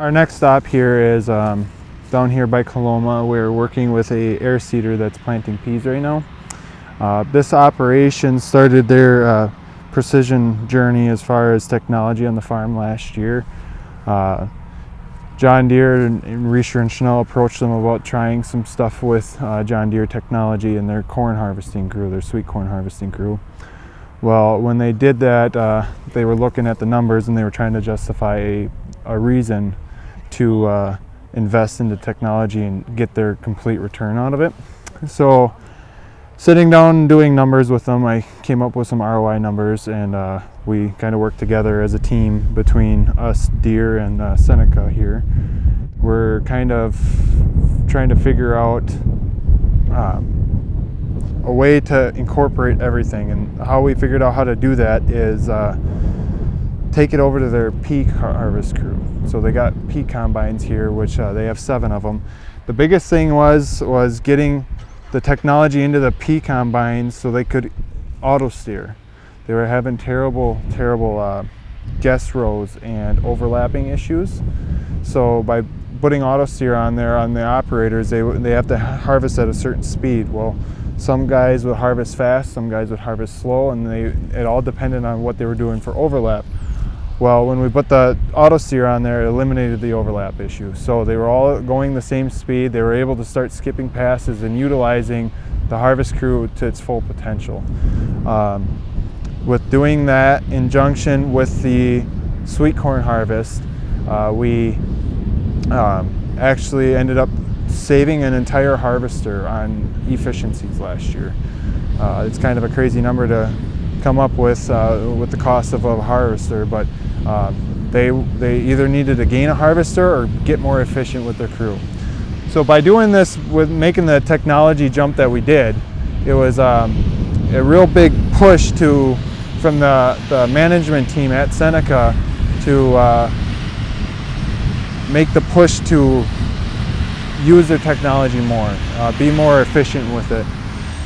Our next stop here is down here by Coloma. We're working with a air seeder that's planting peas right now. This operation started their precision journey as far as technology on the farm last year. John Deere and Riesterer Schnell approached them about trying some stuff with John Deere technology in their corn harvesting crew, their sweet corn harvesting crew. Well, when they did that, they were looking at the numbers and they were trying to justify a reason to invest into technology and get their complete return out of it. So sitting down and doing numbers with them, I came up with some ROI numbers, and we kind of worked together as a team between us, Deere, and Seneca here. We're kind of trying to figure out a way to incorporate everything, and how we figured out how to do that is take it over to their pea harvest crew. So they got pea combines here, which they have 7 of them. The biggest thing was getting the technology into the pea combines so they could Autosteer. They were having terrible guess rows and overlapping issues. So by putting Autosteer on there on the operators, they have to harvest at a certain speed. Well, some guys would harvest fast, some guys would harvest slow, and it all depended on what they were doing for overlap. Well, when we put the Autosteer on there, it eliminated the overlap issue. So they were all going the same speed. They were able to start skipping passes and utilizing the harvest crew to its full potential. With doing that in junction with the sweet corn harvest, we actually ended up saving an entire harvester on efficiencies last year. It's kind of a crazy number to come up with the cost of a harvester, but they either needed to gain a harvester or get more efficient with their crew. So by doing this, with making the technology jump that we did, it was a real big push from the management team at Seneca to make the push to use their technology more, be more efficient with it.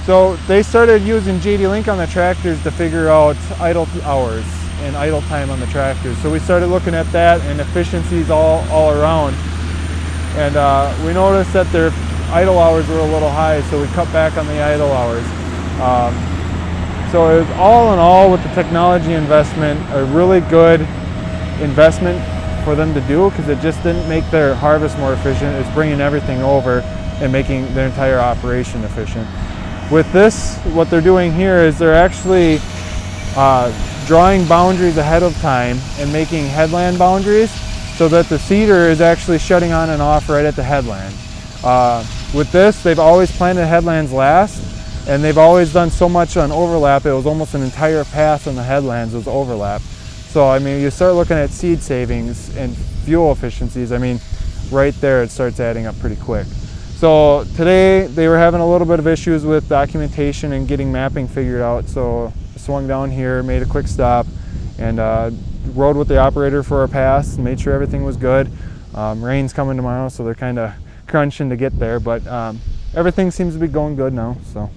So they started using JD Link on the tractors to figure out idle hours and idle time on the tractors. So we started looking at that and efficiencies all around. And we noticed that their idle hours were a little high, so we cut back on the idle hours. So it was all in all, with the technology investment, a really good investment for them to do, because it just didn't make their harvest more efficient. It's bringing everything over and making their entire operation efficient. With this, what they're doing here is they're actually drawing boundaries ahead of time and making headland boundaries so that the seeder is actually shutting on and off right at the headland. With this, they've always planted headlands last, and they've always done so much on overlap. It was almost an entire pass on the headlands was overlap. So I mean, you start looking at seed savings and fuel efficiencies, I mean, right there it starts adding up pretty quick. So today they were having a little bit of issues with documentation and getting mapping figured out. So I swung down here, made a quick stop, and rode with the operator for a pass, made sure everything was good. Rain's coming tomorrow, so they're kind of crunching to get there, but everything seems to be going good now. So.